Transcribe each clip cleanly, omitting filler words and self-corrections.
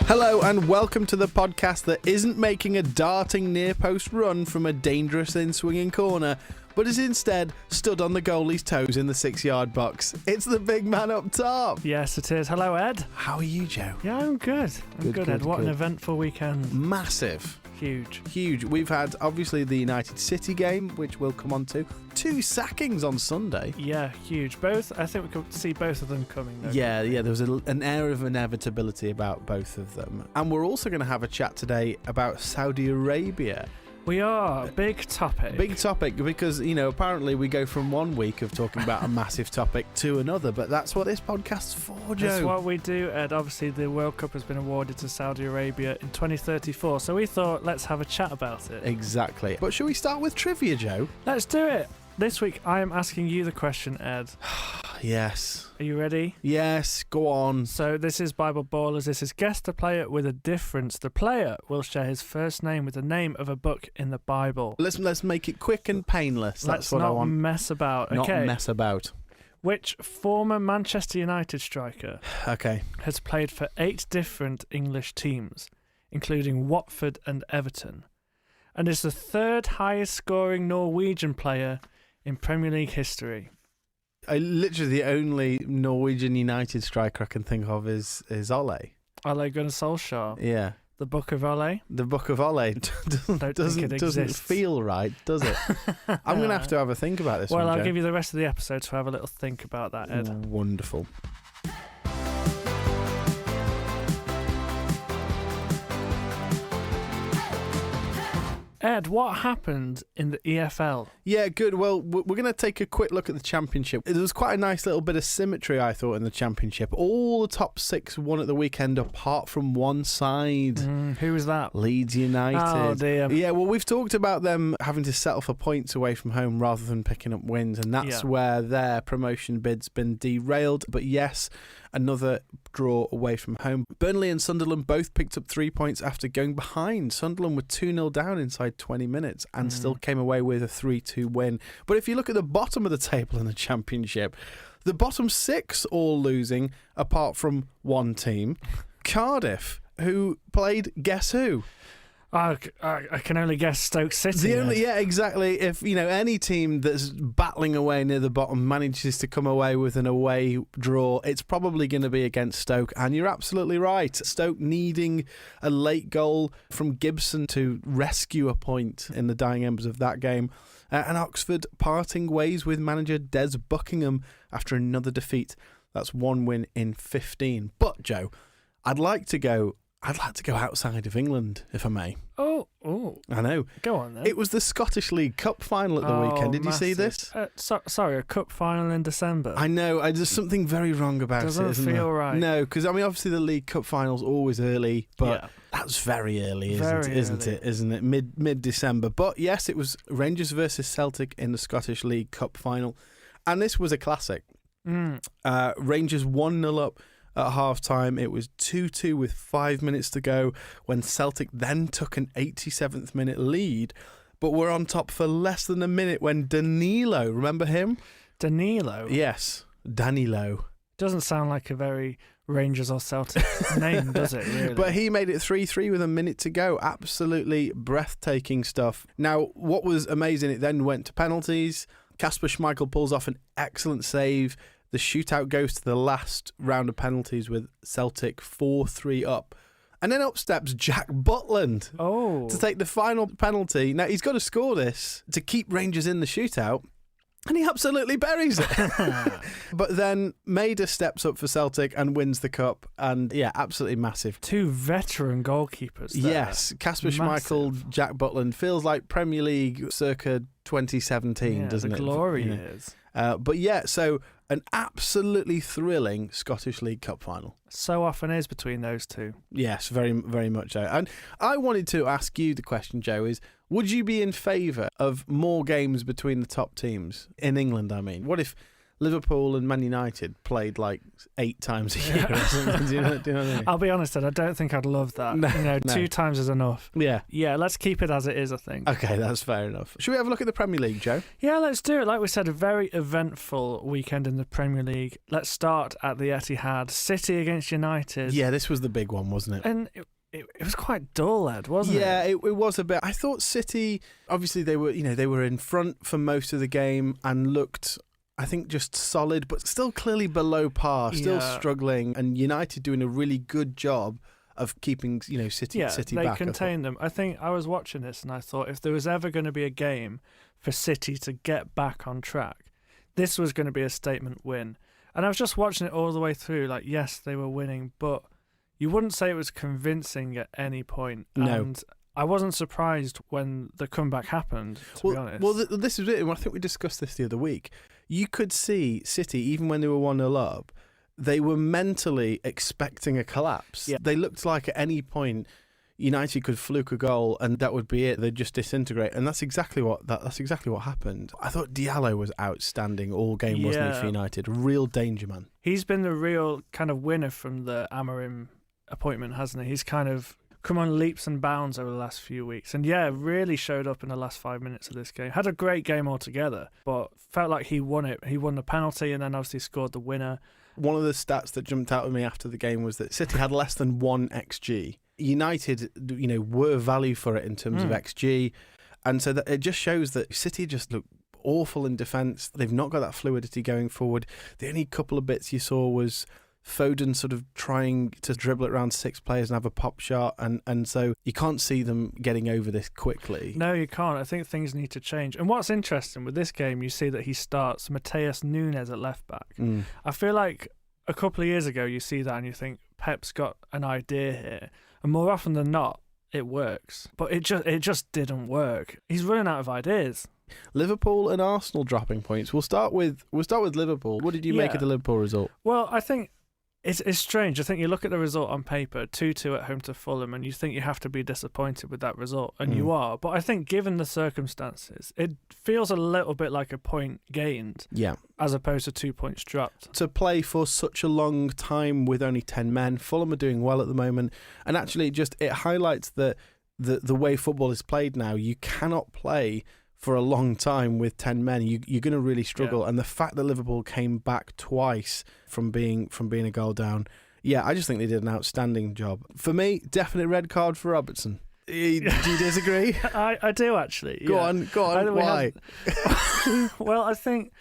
Hello and welcome to the podcast that isn't making a darting near-post run from a dangerous in-swinging corner, but is instead stood on the goalie's toes in the 6-yard box. It's the big man up top. Yes, it is. Hello, Ed. How are you, Joe? Yeah, I'm good. I'm good, Ed. What an eventful weekend. Massive. Huge. We've had, obviously, the United City game, which we'll come on to. 2 sackings on Sunday. Yeah, huge. Both, I think we could see both of them coming, though. Yeah, there was an air of inevitability about both of them. And we're also going to have a chat today about Saudi Arabia. We are. Big topic. Big topic because, apparently we go from one week of talking about a massive topic to another, but that's what this podcast's for, Joe. That's what we do, Ed. Obviously, the World Cup has been awarded to Saudi Arabia in 2034, so we thought, let's have a chat about it. Exactly. But shall we start with trivia, Joe? Let's do it. This week, I am asking you the question, Ed. Yes. Are you ready? Yes, go on. So this is Bible Ballers. This is guess the player with a difference. The player will share his first name with the name of a book in the Bible. Let's make it quick and painless. That's what I want. Let's not mess about. Not okay. mess about. Which former Manchester United striker has played for 8 different English teams, including Watford and Everton, and is the 3rd highest scoring Norwegian player in Premier League history? Literally the only Norwegian United striker I can think of is Ole. Ole Gunnar Solskjaer. Yeah. The Book of Ole. The Book of Ole doesn't feel right, does it? I'm going to have a think about this one, Well, I'll Joe. give you the rest of the episode to have a little think about that, Ed. Wonderful. Ed, what happened in the EFL? Yeah, good. Well, we're going to take a quick look at the Championship. There was quite a nice little bit of symmetry, I thought, in the Championship. All the top 6 won at the weekend, apart from one side. Who was that? Leeds United. Oh, dear. Yeah, well, we've talked about them having to settle for points away from home rather than picking up wins, and that's where their promotion bid's been derailed. But yes, another draw away from home. Burnley and Sunderland both picked up 3 points after going behind. Sunderland were 2-0 down inside 20 minutes and still came away with a 3-2 win. But if you look at the bottom of the table in the Championship, the bottom 6 all losing apart from one team. Cardiff, who played guess who? I can only guess Stoke City. Yeah, exactly. If any team that's battling away near the bottom manages to come away with an away draw, it's probably going to be against Stoke. And you're absolutely right. Stoke needing a late goal from Gibson to rescue a point in the dying embers of that game. And Oxford parting ways with manager Des Buckingham after another defeat. That's 1 win in 15. But Joe, I'd like to go outside of England, if I may. Oh. I know. Go on, then. It was the Scottish League Cup final at the weekend. Did massive. you see this? Sorry, a cup final in December. I know. There's something very wrong about Doesn't it, isn't feel there? right. No, because, obviously the League Cup final's always early, but that's very early, isn't it? Mid-December. But yes, it was Rangers versus Celtic in the Scottish League Cup final. And this was a classic. Rangers 1-0 up at half-time. It was 2-2 with 5 minutes to go when Celtic then took an 87th minute lead, but were on top for less than a minute when Danilo, remember him? Danilo? Yes, Danilo. Doesn't sound like a very Rangers or Celtic name, does it, really? But he made it 3-3 with a minute to go. Absolutely breathtaking stuff. Now, what was amazing, it then went to penalties. Kasper Schmeichel pulls off an excellent save. The shootout goes to the last round of penalties with Celtic 4-3 up. And then up steps Jack Butland to take the final penalty. Now, he's got to score this to keep Rangers in the shootout, and he absolutely buries it. But then Maida steps up for Celtic and wins the cup, and absolutely massive. 2 veteran goalkeepers there. Yes, Kasper Schmeichel, Jack Butland. Feels like Premier League circa 2017, doesn't it? The glory years. So an absolutely thrilling Scottish League Cup final. So often is between those two. Yes, very, very much so. And I wanted to ask you the question, Joe, is would you be in favour of more games between the top teams in England, I mean? What if Liverpool and Man United played like 8 times a year or something. Do you know what I mean? I'll be honest, Ed, I don't think I'd love that. No. 2 times is enough. Yeah. Yeah, let's keep it as it is, I think. Okay, that's fair enough. Should we have a look at the Premier League, Joe? Yeah, let's do it. Like we said, a very eventful weekend in the Premier League. Let's start at the Etihad. City against United. Yeah, this was the big one, wasn't it? And it was quite dull, Ed, wasn't it? Yeah, it was a bit. I thought City, obviously they were in front for most of the game and looked, I think, just solid, but still clearly below par, still struggling, and United doing a really good job of keeping, City back. They contained them. I think I was watching this and I thought if there was ever going to be a game for City to get back on track, this was going to be a statement win. And I was just watching it all the way through, like, yes, they were winning, but you wouldn't say it was convincing at any point. No. And I wasn't surprised when the comeback happened, to be honest. Well, this is it. I think we discussed this the other week. You could see City, even when they were 1-0 up, they were mentally expecting a collapse. Yeah. They looked like at any point United could fluke a goal and that would be it. They'd just disintegrate. And that's exactly what happened. I thought Diallo was outstanding all game, wasn't he, for United? Real danger man. He's been the real kind of winner from the Amorim appointment, hasn't he? He's kind of come on leaps and bounds over the last few weeks, and really showed up in the last 5 minutes of this game. Had a great game altogether, but felt like he won it. He won the penalty and then obviously scored the winner. One of the stats that jumped out at me after the game was that City had less than 1 XG. United, were value for it in terms of XG, and so that it just shows that City just look awful in defence. They've not got that fluidity going forward. The only couple of bits you saw was Foden sort of trying to dribble it around 6 players and have a pop shot, and so you can't see them getting over this quickly. No, you can't. I think things need to change. And what's interesting with this game, you see that he starts Mateus Nunes at left back. I feel like a couple of years ago you see that and you think Pep's got an idea here, and more often than not it works, but it just didn't work. He's running out of ideas. Liverpool and Arsenal dropping points. We'll start with Liverpool. What did you make of the Liverpool result? Well, I think it's strange. I think you look at the result on paper, 2-2 at home to Fulham, and you think you have to be disappointed with that result, and you are. But I think given the circumstances, it feels a little bit like a point gained, as opposed to 2 points dropped. To play for such a long time with only 10 men, Fulham are doing well at the moment, and actually it highlights that the way football is played now, you cannot play for a long time with 10 men. You're going to really struggle. And the fact that Liverpool came back twice from being a goal down, I just think they did an outstanding job. For me, definite red card for Robertson. Do you disagree? I do, actually. Go on. Why? Well, I think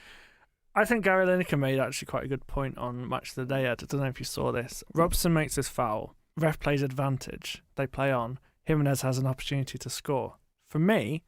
Gary Lineker made actually quite a good point on Match of the Day. I don't know if you saw this. Robertson makes this foul. Ref plays advantage. They play on. Jimenez has an opportunity to score. For me,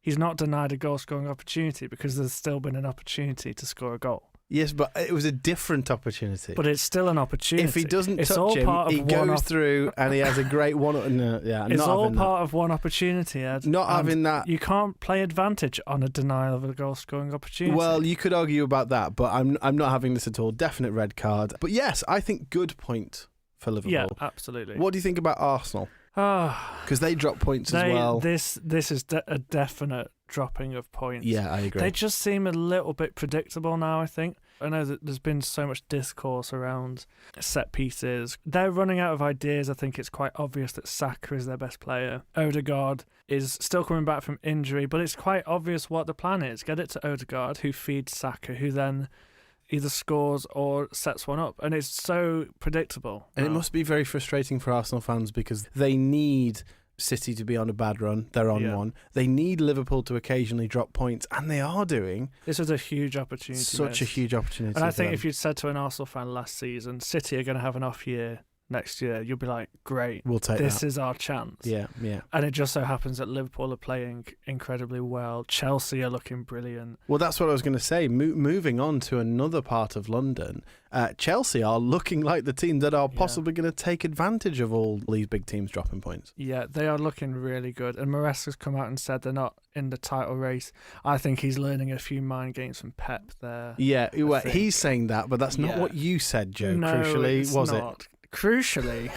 he's not denied a goal-scoring opportunity because there's still been an opportunity to score a goal. Yes, but it was a different opportunity. But it's still an opportunity. If he doesn't touch him, he goes through and he has a great one. It's all part of one opportunity, Ed. Not having that. You can't play advantage on a denial of a goal-scoring opportunity. Well, you could argue about that, but I'm not having this at all. Definite red card. But yes, I think good point for Liverpool. Yeah, absolutely. What do you think about Arsenal? Because they drop points as well. This is a definite dropping of points. Yeah, I agree. They just seem a little bit predictable now, I think. I know that there's been so much discourse around set pieces. They're running out of ideas. I think it's quite obvious that Saka is their best player. Odegaard is still coming back from injury, but it's quite obvious what the plan is. Get it to Odegaard, who feeds Saka, who then either scores or sets one up, and it's so predictable. And it must be very frustrating for Arsenal fans because they need City to be on a bad run. They're on one. They need Liverpool to occasionally drop points, and they are doing. This was a huge opportunity. Such a huge opportunity. And I think if you'd said to an Arsenal fan last season, City are going to have an off year next year, you'll be like, great, we'll take this is our chance. Yeah. And it just so happens that Liverpool are playing incredibly well. Chelsea are looking brilliant. Well, that's what I was going to say. Moving on to another part of London, Chelsea are looking like the team that are possibly going to take advantage of all these big teams dropping points. Yeah, they are looking really good. And Maresca's come out and said they're not in the title race. I think he's learning a few mind games from Pep there. Yeah, he's saying that, but that's not what you said, Joe. No, crucially, was not. Crucially,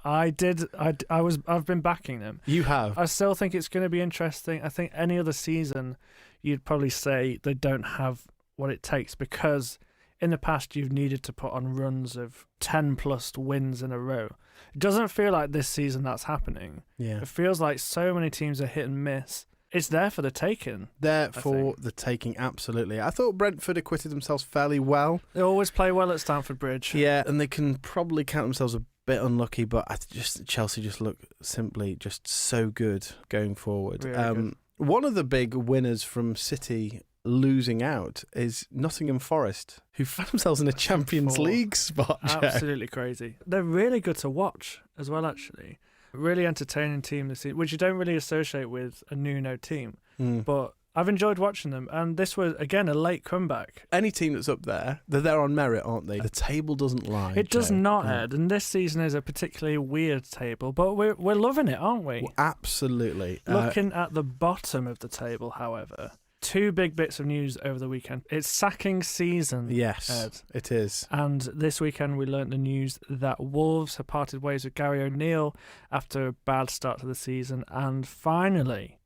I've been backing them. You have. I still think it's going to be interesting. I think any other season, you'd probably say they don't have what it takes, because in the past you've needed to put on runs of 10 plus wins in a row. It doesn't feel like this season that's happening. Yeah. It feels like so many teams are hit and miss. It's there for the taking. There for the taking, absolutely. I thought Brentford acquitted themselves fairly well. They always play well at Stamford Bridge. Yeah, and they can probably count themselves a bit unlucky, but Chelsea just look simply just so good going forward. Really good. One of the big winners from City losing out is Nottingham Forest, who found themselves in a Champions League spot. Absolutely crazy. They're really good to watch as well, actually. Really entertaining team this season, which you don't really associate with a Nuno team. But I've enjoyed watching them, and this was, again, a late comeback. Any team that's up there, they're there on merit, aren't they? The table doesn't lie. It does not, Ed, and this season is a particularly weird table, but we're loving it, aren't we? Well, absolutely. Looking at the bottom of the table, however, two big bits of news over the weekend. It's sacking season. Yes, Ed. it is. And this weekend we learnt the news that Wolves have parted ways with Gary O'Neill after a bad start to the season. And finally,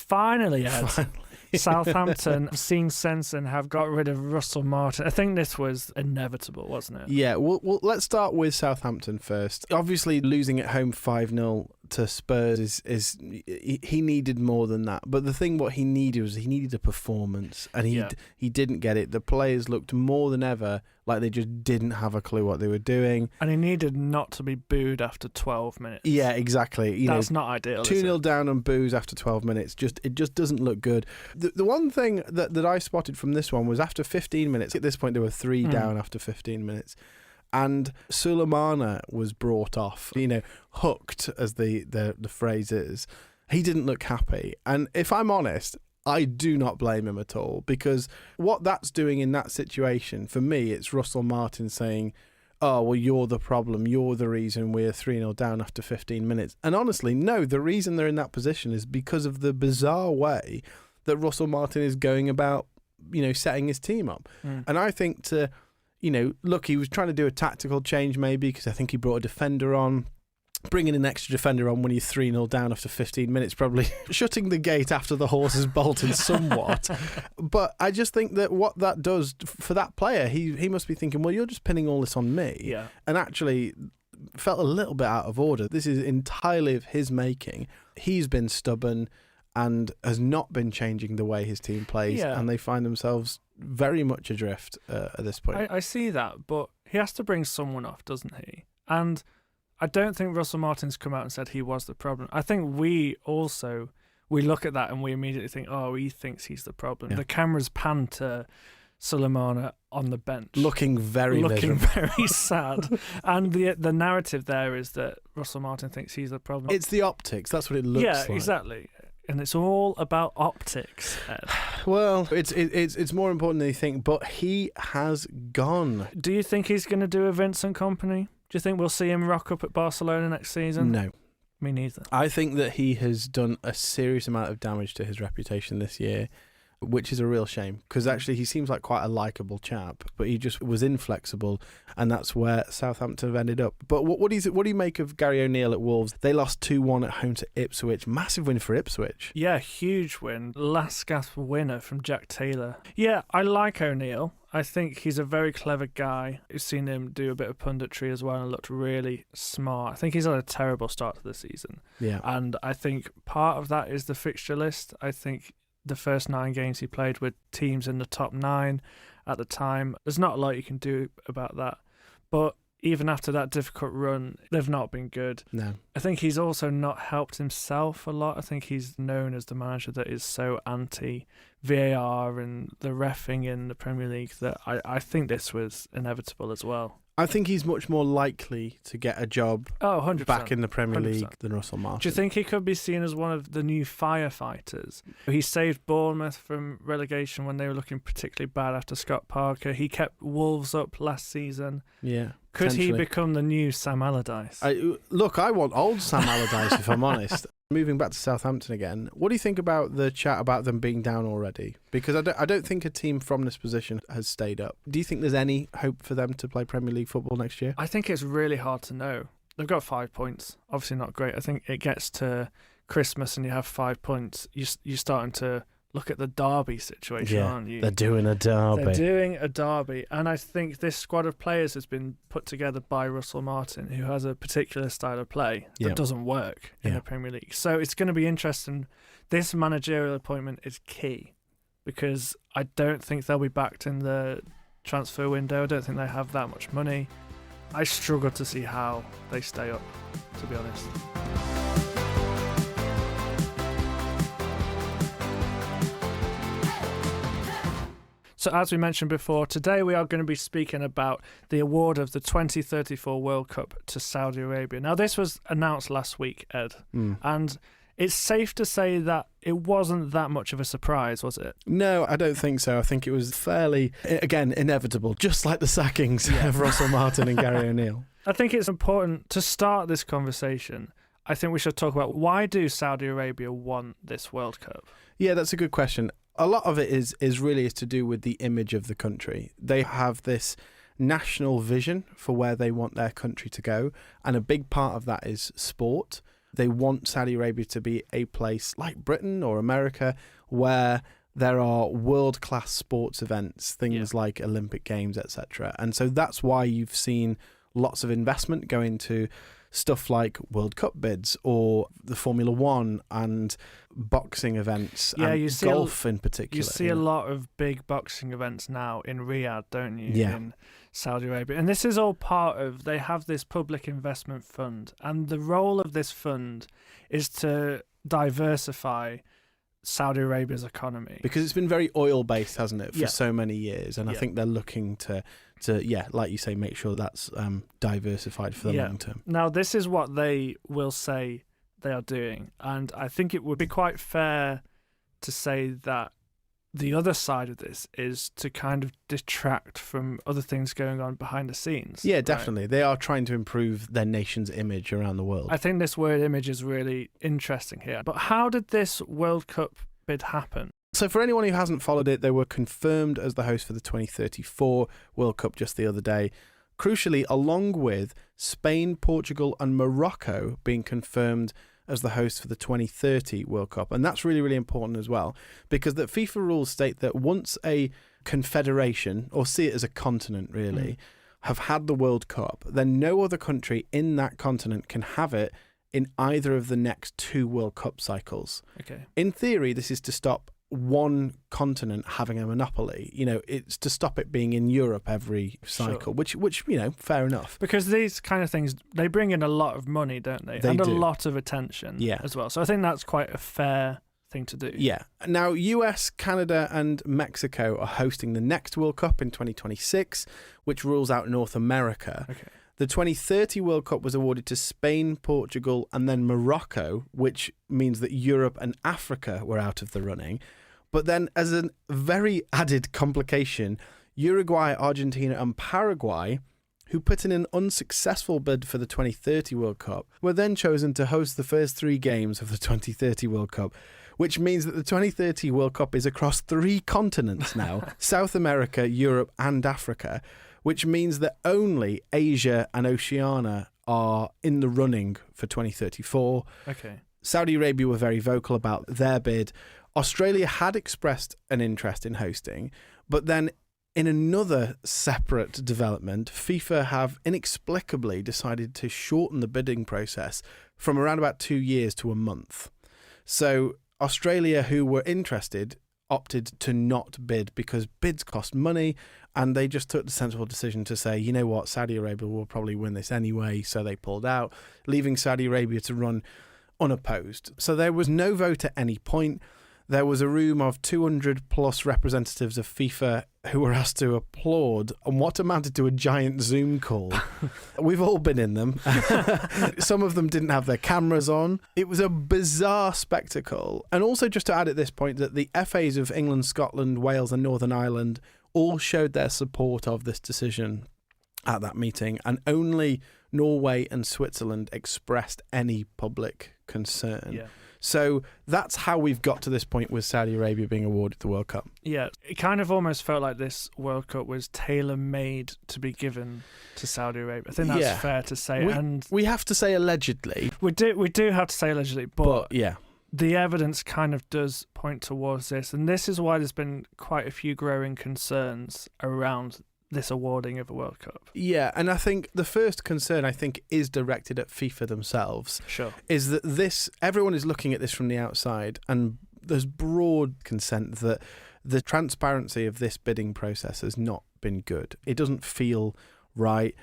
Ed, Southampton have seen sense and have got rid of Russell Martin. I think this was inevitable, wasn't it? Yeah, well, let's start with Southampton first. Obviously, losing at home 5-0 to Spurs is he needed more than that. But the thing what he needed was he needed a performance, and he didn't get it. The players looked more than ever like they just didn't have a clue what they were doing. And he needed not to be booed after 12 minutes. Yeah, exactly. That's not ideal. 2-0 down on boos after 12 minutes. It just doesn't look good. The one thing that I spotted from this one was after 15 minutes, at this point there were 3 down after 15 minutes. And Sulemana was brought off, hooked, as the phrase is. He didn't look happy. And if I'm honest, I do not blame him at all, because what that's doing in that situation, for me, it's Russell Martin saying, oh, well, you're the problem. You're the reason we're 3-0 down after 15 minutes. And honestly, no, the reason they're in that position is because of the bizarre way that Russell Martin is going about, setting his team up. And I think look, he was trying to do a tactical change maybe, because I think he brought a defender on. Bringing an extra defender on when you're 3-0 down after 15 minutes, probably shutting the gate after the horse has bolted somewhat. But I just think that what that does for that player, he must be thinking, well, you're just pinning all this on me. Yeah. And actually felt a little bit out of order. This is entirely of his making. He's been stubborn and has not been changing the way his team plays, and they find themselves very much adrift at this point. I see that, but he has to bring someone off, doesn't he? And I don't think Russell Martin's come out and said he was the problem. I think we look at that and we immediately think, oh, he thinks he's the problem. Yeah. The cameras pan to Sulemana on the bench. Looking very sad. And the narrative there is that Russell Martin thinks he's the problem. It's the optics. That's what it looks like. Yeah, exactly. And it's all about optics, Ed. Well, it's more important than you think, but he has gone. Do you think he's going to do a Vincent Kompany? Do you think we'll see him rock up at Barcelona next season? No. Me neither. I think that he has done a serious amount of damage to his reputation this year, which is a real shame, because actually he seems like quite a likeable chap, but he just was inflexible, and that's where Southampton have ended up. But what do you make of Gary O'Neill at Wolves? They lost 2-1 at home to Ipswich. Massive win for Ipswich. Yeah, huge win. Last gasp winner from Jack Taylor. Yeah, I like O'Neill. I think he's a very clever guy. I've seen him do a bit of punditry as well and looked really smart. I think he's had a terrible start to the season. Yeah. And I think part of that is the fixture list. I think the first 9 games he played with teams in the top 9 at the time, there's not a lot you can do about that. But even after that difficult run, they've not been good. No. I think he's also not helped himself a lot. I think he's known as the manager that is so anti-VAR and the reffing in the Premier League that I think this was inevitable as well. I think he's much more likely to get a job 100%, back in the Premier 100%. League than Russell Martin. Do you think he could be seen as one of the new firefighters? He saved Bournemouth from relegation when they were looking particularly bad after Scott Parker. He kept Wolves up last season. Yeah. Could he become the new Sam Allardyce? I want old Sam Allardyce, if I'm honest. Moving back to Southampton again, what do you think about the chat about them being down already? Because I don't think a team from this position has stayed up. Do you think there's any hope for them to play Premier League football next year? I think it's really hard to know. They've got 5 points. Obviously not great. I think it gets to Christmas and you have 5 points. You're starting to look at the derby situation, aren't you? They're doing a derby. They're doing a derby. And I think this squad of players has been put together by Russell Martin, who has a particular style of play that doesn't work in the Premier League. So it's going to be interesting. This managerial appointment is key because I don't think they'll be backed in the transfer window. I don't think they have that much money. I struggle to see how they stay up, to be honest. So as we mentioned before, today we are going to be speaking about the award of the 2034 World Cup to Saudi Arabia. Now, this was announced last week, Ed, and it's safe to say that it wasn't that much of a surprise, was it? No, I don't think so. I think it was fairly, again, inevitable, just like the sackings of Russell Martin and Gary O'Neill. I think it's important to start this conversation. I think we should talk about why do Saudi Arabia want this World Cup? Yeah, that's a good question. A lot of it is really to do with the image of the country. They have this national vision for where they want their country to go, and a big part of that is sport. They want Saudi Arabia to be a place like Britain or America where there are world-class sports events, things like Olympic Games, etc. And so that's why you've seen lots of investment go into stuff like World Cup bids or the Formula One and boxing events and golf in particular. You see a lot of big boxing events now in Riyadh, don't you? Yeah. In Saudi Arabia. And this is all part of, they have this public investment fund. And the role of this fund is to diversify Saudi Arabia's economy. Because it's been very oil-based, hasn't it, for so many years. And I think they're looking to like you say, make sure that's diversified for the long term. Now, this is what they will say they are doing. And I think it would be quite fair to say that the other side of this is to kind of detract from other things going on behind the scenes. Yeah, definitely. Right? They are trying to improve their nation's image around the world. I think this word image is really interesting here. But how did this World Cup bid happen? So for anyone who hasn't followed it, they were confirmed as the host for the 2034 World Cup just the other day. Crucially, along with Spain, Portugal and Morocco being confirmed as the host for the 2030 World Cup. And that's really, really important as well, because the FIFA rules state that once a confederation, or see it as a continent really, have had the World Cup, then no other country in that continent can have it in either of the next 2 World Cup cycles. Okay. In theory, this is to stop one continent having a monopoly. You know, it's to stop it being in Europe every cycle, which you know, fair enough. Because these kind of things, they bring in a lot of money, don't they? They do. A lot of attention as well. So I think that's quite a fair thing to do. Yeah. Now, US, Canada and Mexico are hosting the next World Cup in 2026, which rules out North America. Okay. The 2030 World Cup was awarded to Spain, Portugal, and then Morocco, which means that Europe and Africa were out of the running. But then, as a very added complication, Uruguay, Argentina, and Paraguay, who put in an unsuccessful bid for the 2030 World Cup, were then chosen to host the first 3 games of the 2030 World Cup, which means that the 2030 World Cup is across 3 continents now, South America, Europe, and Africa, which means that only Asia and Oceania are in the running for 2034. Okay. Saudi Arabia were very vocal about their bid. Australia had expressed an interest in hosting, but then in another separate development, FIFA have inexplicably decided to shorten the bidding process from around about 2 years to a month. So Australia, who were interested, opted to not bid because bids cost money, and they just took the sensible decision to say, you know what, Saudi Arabia will probably win this anyway, so they pulled out, leaving Saudi Arabia to run unopposed. So there was no vote at any point. There was a room of 200 plus representatives of FIFA who were asked to applaud on what amounted to a giant Zoom call. We've all been in them. Some of them didn't have their cameras on. It was a bizarre spectacle. And also, just to add at this point, that the FAs of England, Scotland, Wales and Northern Ireland all showed their support of this decision at that meeting, and only Norway and Switzerland expressed any public concern. Yeah. So that's how we've got to this point with Saudi Arabia being awarded the World Cup. Yeah, it kind of almost felt like this World Cup was tailor-made to be given to Saudi Arabia. I think that's fair to say. We have to say allegedly. We do have to say allegedly, but yeah. the evidence kind of does point towards this, and this is why there's been quite a few growing concerns around this awarding of a World Cup. Yeah, and I think the first concern, is directed at FIFA themselves. Sure. Is that everyone is looking at this from the outside, and there's broad consent that the transparency of this bidding process has not been good. It doesn't feel right.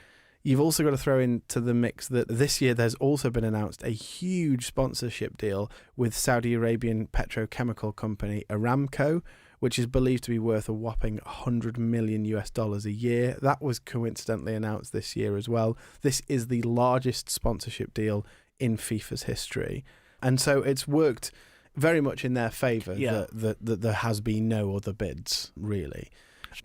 You've also got to throw into the mix that this year there's also been announced a huge sponsorship deal with Saudi Arabian petrochemical company Aramco, which is believed to be worth a whopping $100 million a year. That was coincidentally announced this year as well. This is the largest sponsorship deal in FIFA's history. And so it's worked very much in their favour that there has been no other bids, really.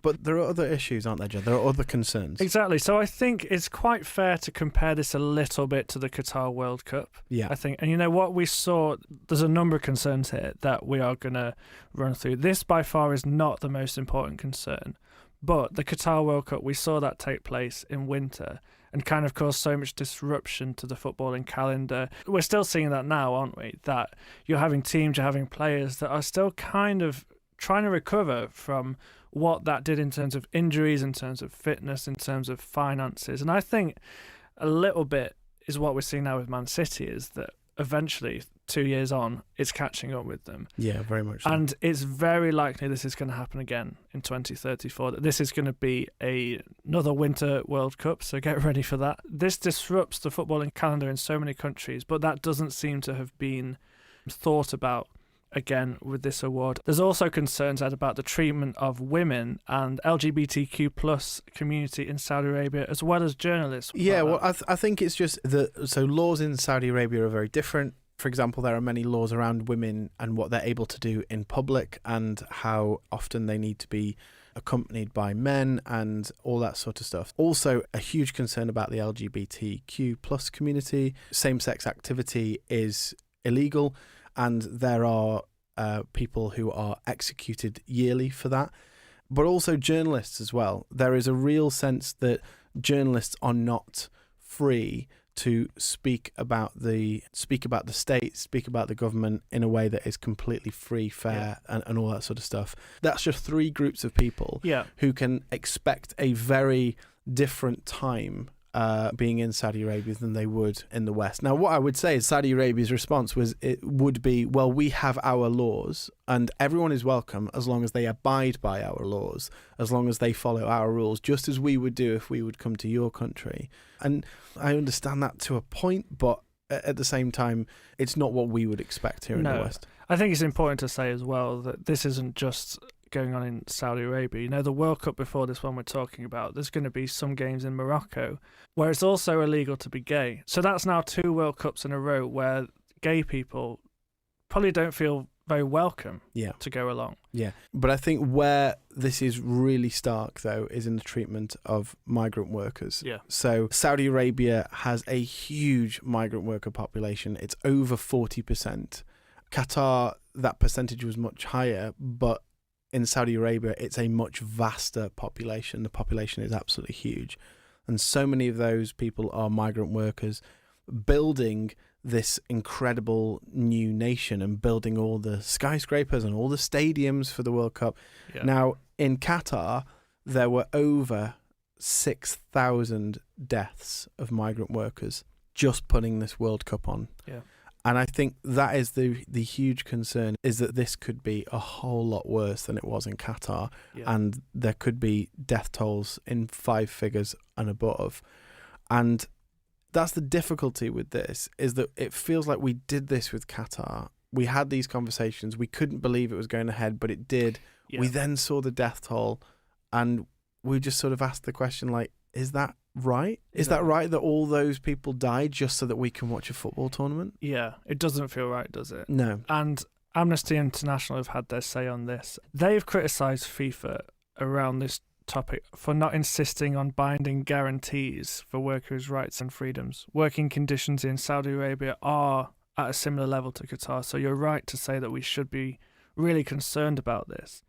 But there are other issues, aren't there, Joe? There are other concerns. Exactly. So I think it's quite fair to compare this a little bit to the Qatar World Cup. Yeah. I think. And you know what we saw, there's a number of concerns here that we are going to run through. This by far is not the most important concern. But the Qatar World Cup, we saw that take place in winter and kind of caused so much disruption to the footballing calendar. We're still seeing that now, aren't we? That you're having teams, you're having players that are still kind of trying to recover from what that did in terms of injuries, in terms of fitness, in terms of finances. And I think a little bit is what we're seeing now with Man City, is that eventually, 2 years on, it's catching up with them. Yeah, very much so. And it's very likely this is going to happen again in 2034, that this is going to be another Winter World Cup, so get ready for that. This disrupts the footballing calendar in so many countries, but that doesn't seem to have been thought about again with this award. There's also concerns about the treatment of women and LGBTQ plus community in Saudi Arabia, as well as journalists. Yeah, well, I think it's just that, so laws in Saudi Arabia are very different. For example, there are many laws around women and what they're able to do in public and how often they need to be accompanied by men and all that sort of stuff. Also, a huge concern about the LGBTQ plus community. Same-sex activity is illegal, and there are people who are executed yearly for that. But also journalists as well. There is a real sense that journalists are not free to speak about the state, speak about the government in a way that is completely free, fair, and all that sort of stuff. That's just three groups of people who can expect a very different time being in Saudi Arabia than they would in the West. Now, what I would say is Saudi Arabia's response would be, well, we have our laws and everyone is welcome as long as they abide by our laws, as long as they follow our rules, just as we would do if we would come to your country. And I understand that to a point, but at the same time, it's not what we would expect here in the West. I think it's important to say as well that this isn't just going on in Saudi Arabia. You know, the World Cup before this one we're talking about, there's going to be some games in Morocco where it's also illegal to be gay. So that's now 2 World Cups in a row where gay people probably don't feel very welcome to go along. Yeah. But I think where this is really stark, though, is in the treatment of migrant workers. Yeah. So Saudi Arabia has a huge migrant worker population. It's over 40%. Qatar, that percentage was much higher, but in Saudi Arabia, it's a much vaster population. The population is absolutely huge. And so many of those people are migrant workers building this incredible new nation and building all the skyscrapers and all the stadiums for the World Cup. Yeah. Now, in Qatar, there were over 6,000 deaths of migrant workers just putting this World Cup on. Yeah. And I think that is the huge concern, is that this could be a whole lot worse than it was in Qatar. Yeah. And there could be death tolls in 5 figures and above. And that's the difficulty with this, is that it feels like we did this with Qatar. We had these conversations. We couldn't believe it was going ahead, but it did. Yeah. We then saw the death toll and we just sort of asked the question, like, is that right? Is that right that all those people died just so that we can watch a football tournament? Yeah, it doesn't feel right, does it? No. And Amnesty International have had their say on this. They've criticised FIFA around this topic for not insisting on binding guarantees for workers' rights and freedoms. Working conditions in Saudi Arabia are at a similar level to Qatar, so you're right to say that we should be really concerned about this.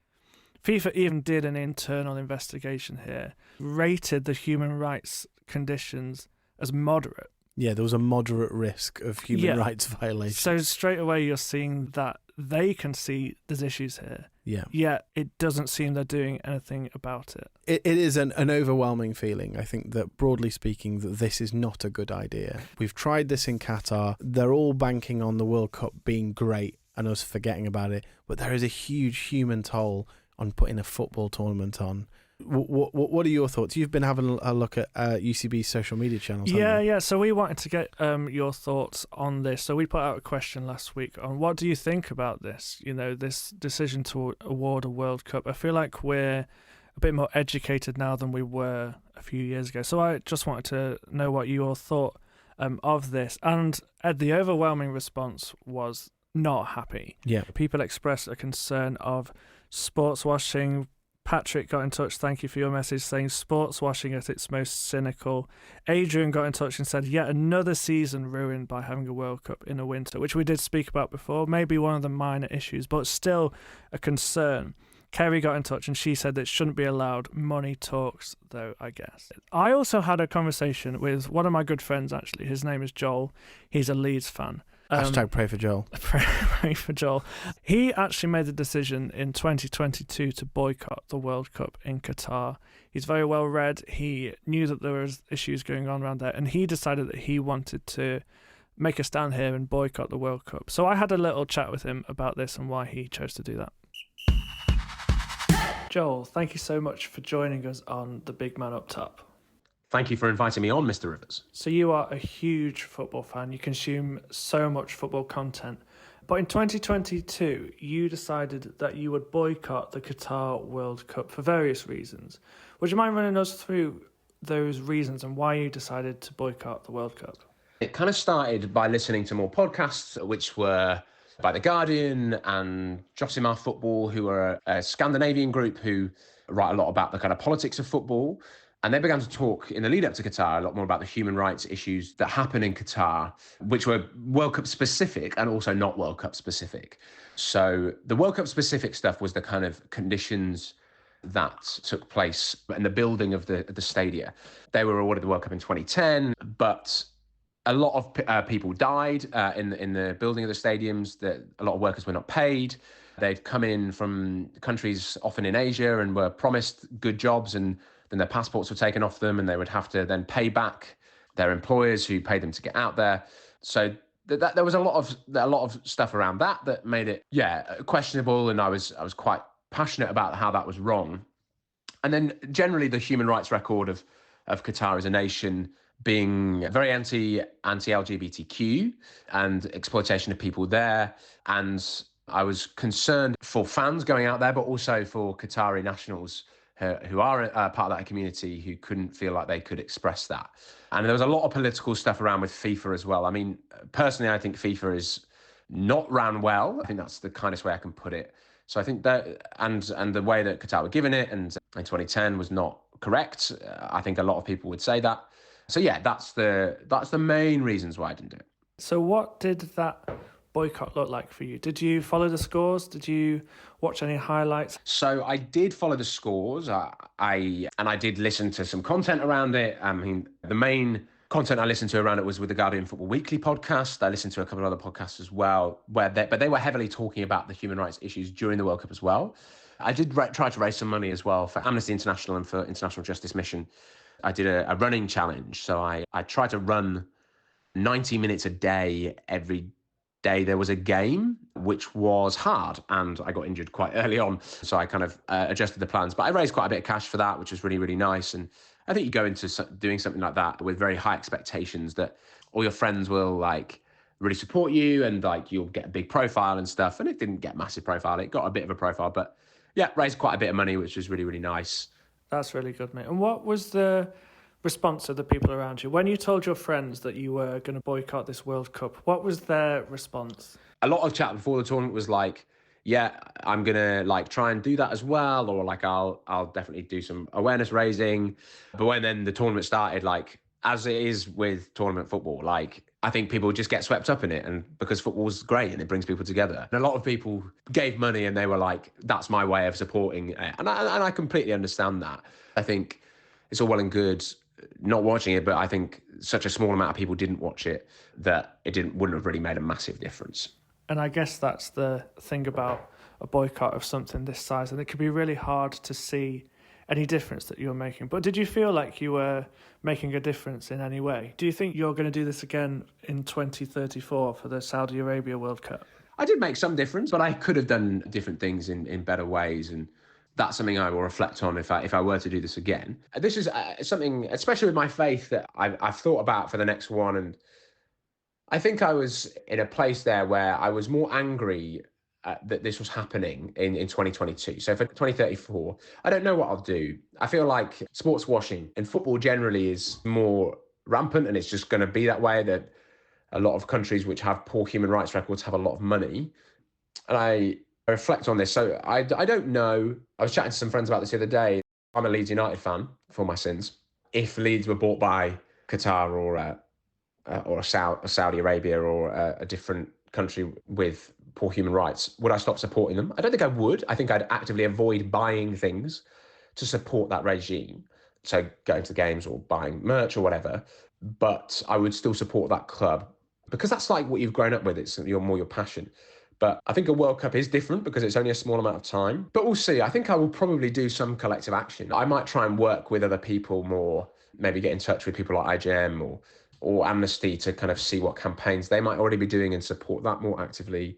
FIFA even did an internal investigation here, rated the human rights conditions as moderate, Yeah, there was a moderate risk of human rights violations. So straight away you're seeing that they can see there's issues here. Yeah. Yet it doesn't seem they're doing anything about it. It is an overwhelming feeling. I think that broadly speaking, that this is not a good idea. We've tried this in Qatar. They're all banking on the World Cup being great and us forgetting about it. But there is a huge human toll on putting a football tournament on. What are your thoughts? You've been having a look at UCB's social media channels. Yeah. So we wanted to get your thoughts on this. So we put out a question last week on what do you think about this? You know, this decision to award a World Cup. I feel like we're a bit more educated now than we were a few years ago. So I just wanted to know what you all thought of this. And the overwhelming response was not happy. Yeah. People expressed a concern of sports washing. Patrick got in touch, thank you for your message, saying sports washing at its most cynical. Adrian got in touch and said, yet another season ruined by having a World Cup in a winter, which we did speak about before, maybe one of the minor issues, but still a concern. Kerry got in touch and she said that it shouldn't be allowed. Money talks, though, I guess. I also had a conversation with one of my good friends, actually. His name is Joel. He's a Leeds fan. Hashtag pray for Joel. Pray for Joel. He actually made the decision in 2022 to boycott the World Cup in Qatar. He's very well read. He knew that there was issues going on around there, and he decided that he wanted to make a stand here and boycott the World Cup. So I had a little chat with him about this and why he chose to do that. Joel, thank you so much for joining us on The Big Man Up Top. Thank you for inviting me on, Mr. Rivers. So you are a huge football fan. You consume so much football content. But in 2022, you decided that you would boycott the Qatar World Cup for various reasons. Would you mind running us through those reasons and why you decided to boycott the World Cup? It kind of started by listening to more podcasts, which were by The Guardian and Josimar Football, who are a Scandinavian group who write a lot about the kind of politics of football. And they began to talk in the lead up to Qatar a lot more about the human rights issues that happen in Qatar, which were World Cup specific and also not World Cup specific. So the World Cup specific stuff was the kind of conditions that took place in the building of the stadia. They were awarded the World Cup in 2010, but a lot of people died in the building of the stadiums. A lot of workers were not paid. They'd come in from countries often in Asia and were promised good jobs, and then their passports were taken off them and they would have to then pay back their employers who paid them to get out there. So there was a lot of stuff around that made it, questionable. And I was quite passionate about how that was wrong. And then generally the human rights record of Qatar as a nation being very anti-LGBTQ and exploitation of people there. And I was concerned for fans going out there, but also for Qatari nationals who are part of that community who couldn't feel like they could express that. And there was a lot of political stuff around with FIFA as well. I mean, personally, I think FIFA is not ran well. I think that's the kindest way I can put it. So I think that, and the way that Qatar were given it and in 2010 was not correct. I think a lot of people would say that. So yeah, that's the main reasons why I didn't do it. So what did that boycott look like for you? Did you follow the scores? Did you watch any highlights? So I did follow the scores. I did listen to some content around it. I mean, the main content I listened to around it was with the Guardian Football Weekly podcast. I listened to a couple of other podcasts as well, but they were heavily talking about the human rights issues during the World Cup as well. I did try to raise some money as well for Amnesty International and for International Justice Mission. I did a running challenge. So I tried to run 90 minutes a day every day there was a game, which was hard, and I got injured quite early on, so I kind of adjusted the plans. But I raised quite a bit of cash for that, which was really, really nice. And I think you go into doing something like that with very high expectations that all your friends will like really support you and like you'll get a big profile and stuff. And it didn't get massive profile. It got a bit of a profile, but yeah, raised quite a bit of money, which was really, really nice. That's really good, mate. And what was the response of the people around you when you told your friends that you were going to boycott this World Cup? What was their response? A lot of chat before the tournament was like, yeah, I'm going to like try and do that as well, or like I'll definitely do some awareness raising. But when then the tournament started, like as it is with tournament football, like I think people just get swept up in it, and because football's great and it brings people together. And a lot of people gave money and they were like, that's my way of supporting it. And I completely understand that. I think it's all well and good not watching it, but I think such a small amount of people didn't watch it that wouldn't have really made a massive difference. And I guess that's the thing about a boycott of something this size, and it could be really hard to see any difference that you're making. But did you feel like you were making a difference in any way? Do you think you're going to do this again in 2034 for the Saudi Arabia World Cup? I did make some difference, but I could have done different things in better ways, and that's something I will reflect on if I were to do this again. This is something, especially with my faith, that I've thought about for the next one, and I think I was in a place there where I was more angry that this was happening in 2022. So for 2034, I don't know what I'll do. I feel like sports washing in football generally is more rampant, and it's just going to be that way, that a lot of countries which have poor human rights records have a lot of money. And I reflect on this. So I don't know. I was chatting to some friends about this the other day. I'm a Leeds United fan for my sins. If Leeds were bought by Qatar or Saudi Arabia or a different country with poor human rights, would I stop supporting them? I don't think I would. I think I'd actively avoid buying things to support that regime. So going to the games or buying merch or whatever. But I would still support that club because that's like what you've grown up with. It's your passion. But I think a World Cup is different because it's only a small amount of time. But we'll see. I think I will probably do some collective action. I might try and work with other people more, maybe get in touch with people like IJM or Amnesty to kind of see what campaigns they might already be doing and support that more actively.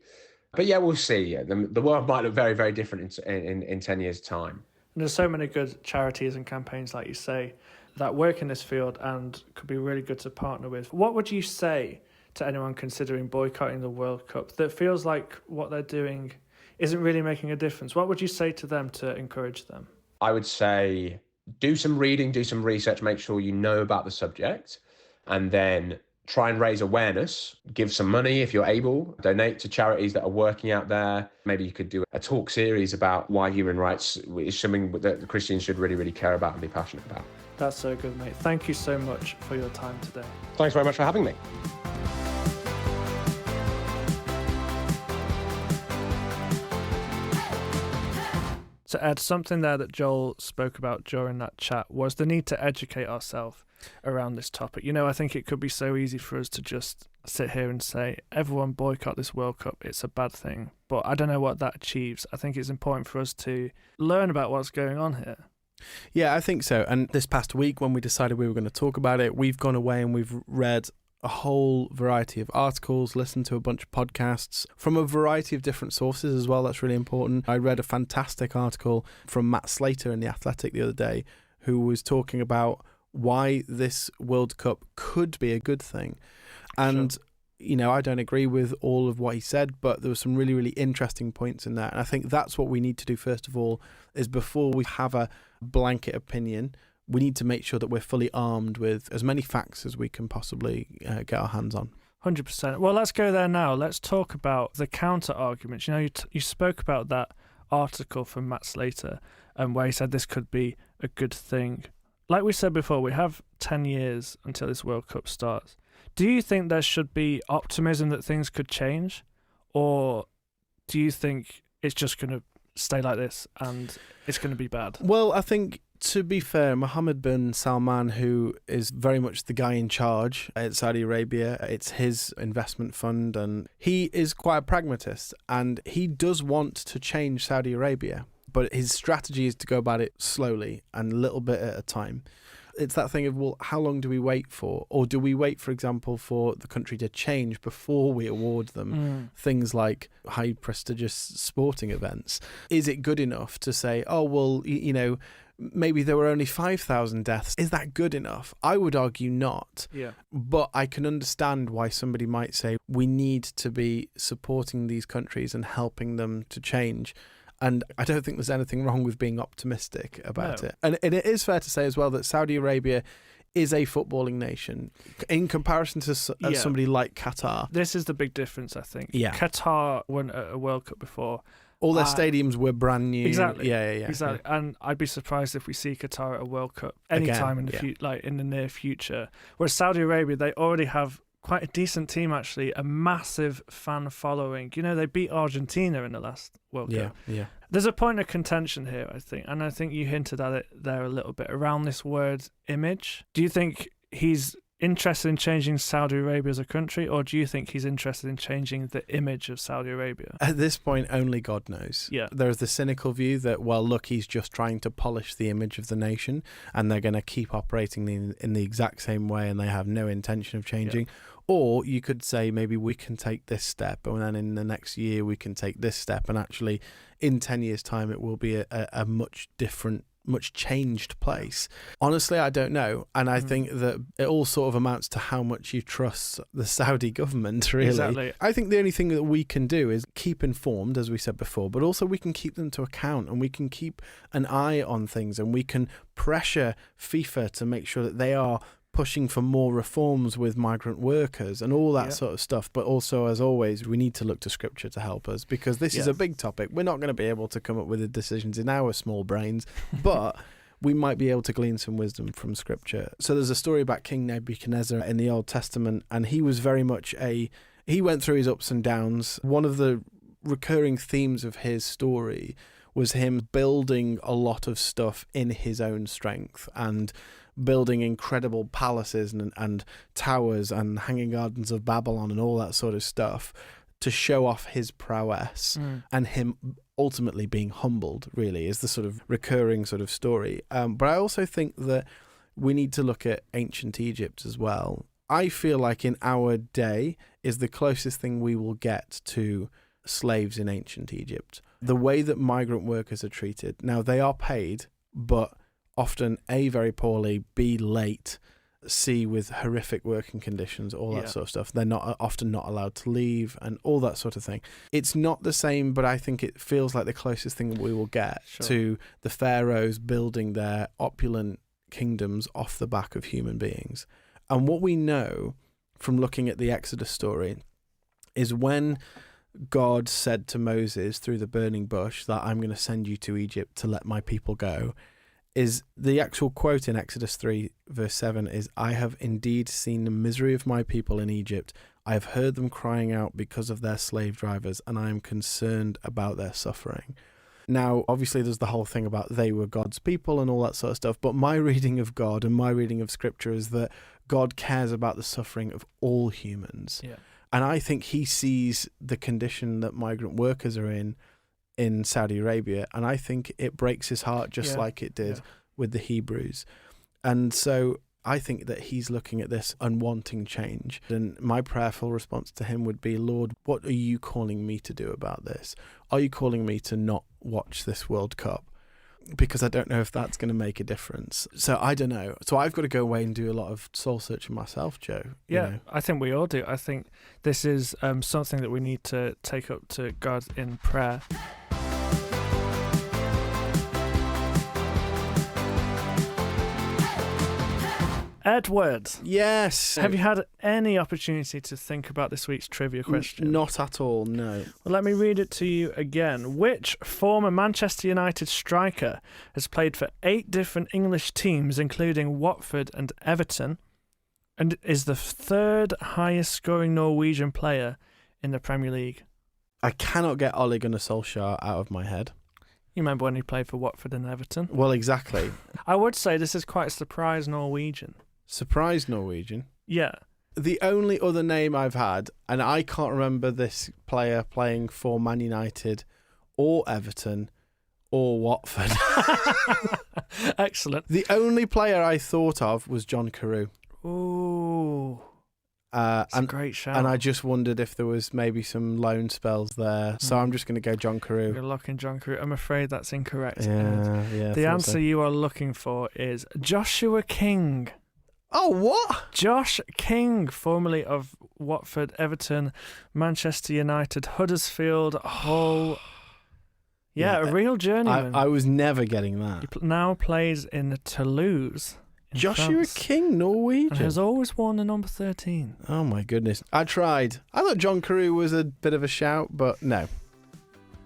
But yeah, we'll see. The world might look very, very different in 10 years' time. And there's so many good charities and campaigns, like you say, that work in this field and could be really good to partner with. What would you say to anyone considering boycotting the World Cup that feels like what they're doing isn't really making a difference? What would you say to them to encourage them? I would say do some reading, do some research, make sure you know about the subject, and then try and raise awareness, give some money if you're able, donate to charities that are working out there. Maybe you could do a talk series about why human rights is something that the Christians should really, really care about and be passionate about. That's so good, mate. Thank you so much for your time today. Thanks very much for having me. So Ed, something there that Joel spoke about during that chat was the need to educate ourselves around this topic. You know, I think it could be so easy for us to just sit here and say, everyone boycott this World Cup, it's a bad thing. But I don't know what that achieves. I think it's important for us to learn about what's going on here. Yeah, I think so. And this past week when we decided we were going to talk about it, we've gone away and we've read a whole variety of articles, listened to a bunch of podcasts from a variety of different sources as well. That's really important. I read a fantastic article from Matt Slater in The Athletic the other day, who was talking about why this World Cup could be a good thing. And, you know, I don't agree with all of what he said, but there were some really, really interesting points in there. And I think that's what we need to do, first of all, is before we have a blanket opinion, we need to make sure that we're fully armed with as many facts as we can possibly get our hands on. 100%. Well, let's go there now. Let's talk about the counter arguments. You know, you spoke about that article from Matt Slater where he said this could be a good thing. Like we said before, we have 10 years until this World Cup starts. Do you think there should be optimism that things could change? Or do you think it's just going to stay like this and it's going to be bad? Well, I think, to be fair, Mohammed bin Salman, who is very much the guy in charge at Saudi Arabia, it's his investment fund, and he is quite a pragmatist, and he does want to change Saudi Arabia, but his strategy is to go about it slowly and a little bit at a time. It's that thing of, well, how long do we wait for? Or do we wait, for example, for the country to change before we award them things like high prestigious sporting events? Is it good enough to say, oh, well, you know, maybe there were only 5,000 deaths. Is that good enough? I would argue not. Yeah. But I can understand why somebody might say we need to be supporting these countries and helping them to change. And I don't think there's anything wrong with being optimistic about it. And it is fair to say as well that Saudi Arabia is a footballing nation in comparison to somebody like Qatar. This is the big difference, I think. Yeah. Qatar won a World Cup before. All their stadiums were brand new. Exactly. Yeah. Exactly. Yeah. And I'd be surprised if we see Qatar at a World Cup anytime in the like in the near future. Whereas Saudi Arabia, they already have quite a decent team, actually, a massive fan following. You know, they beat Argentina in the last World Cup. Yeah. There's a point of contention here, I think, and I think you hinted at it there a little bit around this word image. Do you think he's interested in changing Saudi Arabia as a country, or do you think he's interested in changing the image of Saudi Arabia? At this point, only God knows. Yeah. There's the cynical view that, well, look, he's just trying to polish the image of the nation, and they're going to keep operating in the exact same way, and they have no intention of changing. Yeah. Or you could say maybe we can take this step, and then in the next year we can take this step, and actually in 10 years' time it will be a much different, much changed place. Honestly, I don't know. And I think that it all sort of amounts to how much you trust the Saudi government, really. Exactly. I think the only thing that we can do is keep informed, as we said before, but also we can keep them to account, and we can keep an eye on things, and we can pressure FIFA to make sure that they are pushing for more reforms with migrant workers and all that sort of stuff. But also, as always, we need to look to Scripture to help us, because this is a big topic. We're not going to be able to come up with the decisions in our small brains, but we might be able to glean some wisdom from Scripture. So there's a story about King Nebuchadnezzar in the Old Testament, and he was very much he went through his ups and downs. One of the recurring themes of his story was him building a lot of stuff in his own strength, and building incredible palaces and towers and hanging gardens of Babylon and all that sort of stuff to show off his prowess, and him ultimately being humbled, really, is the sort of recurring sort of story. But I also think that we need to look at ancient Egypt as well. I feel like in our day is the closest thing we will get to slaves in ancient Egypt. The way that migrant workers are treated. Now, they are paid, but often A, very poorly, B, late, C, with horrific working conditions, all that sort of stuff. They're often not allowed to leave and all that sort of thing. It's not the same, but I think it feels like the closest thing that we will get to the pharaohs building their opulent kingdoms off the back of human beings. And what we know from looking at the Exodus story is when God said to Moses through the burning bush that I'm going to send you to Egypt to let my people go, is the actual quote in Exodus 3 verse 7 is, I have indeed seen the misery of my people in Egypt. I have heard them crying out because of their slave drivers, and I am concerned about their suffering. Now, obviously, there's the whole thing about they were God's people and all that sort of stuff, but my reading of God and my reading of Scripture is that God cares about the suffering of all humans. Yeah. And I think he sees the condition that migrant workers are in Saudi Arabia, and I think it breaks his heart just like it did with the Hebrews. And so I think that he's looking at this and wanting change. And my prayerful response to him would be, Lord, what are you calling me to do about this? Are you calling me to not watch this World Cup? Because I don't know if that's going to make a difference. So I don't know. So I've got to go away and do a lot of soul searching myself, Joe. Yeah, you know? I think we all do. I think this is something that we need to take up to God in prayer. Edward. Yes. Have you had any opportunity to think about this week's trivia question? Not at all, no. Well, let me read it to you again. Which former Manchester United striker has played for 8 different English teams, including Watford and Everton, and is the 3rd highest scoring Norwegian player in the Premier League? I cannot get Ole Gunnar Solskjaer out of my head. You remember when he played for Watford and Everton? Well, exactly. I would say this is quite a surprise Norwegian. Surprise Norwegian? Yeah. The only other name I've had, and I can't remember this player playing for Man United or Everton or Watford. Excellent. The only player I thought of was John Carew. Ooh. That's a great shout. And I just wondered if there was maybe some loan spells there. So I'm just going to go John Carew. You're locking John Carew. I'm afraid that's incorrect. Yeah. The answer you are looking for is Joshua King. Oh, what? Josh King, formerly of Watford, Everton, Manchester United, Huddersfield, Hull. A real journeyman. I was never getting that. He now plays in Toulouse. Joshua France. King, Norwegian. And has always worn the number 13. Oh, my goodness. I tried. I thought John Carew was a bit of a shout, but no.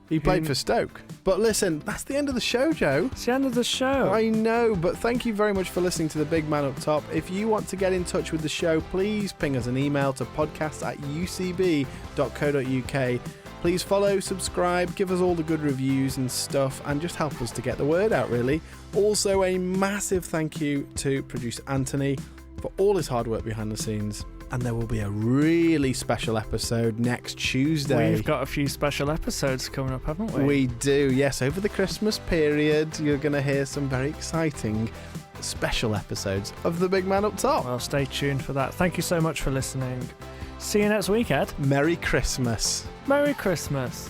He played for Stoke. But listen, that's the end of the show, Joe. It's the end of the show. I know, but thank you very much for listening to The Big Man Up Top. If you want to get in touch with the show, please ping us an email to podcast@ucb.co.uk. Please follow, subscribe, give us all the good reviews and stuff, and just help us to get the word out, really. Also, a massive thank you to producer Anthony for all his hard work behind the scenes. And there will be a really special episode next Tuesday. We've got a few special episodes coming up, haven't we? We do, yes. Over the Christmas period, you're going to hear some very exciting special episodes of The Big Man Up Top. Well, stay tuned for that. Thank you so much for listening. See you next week, Ed. Merry Christmas. Merry Christmas.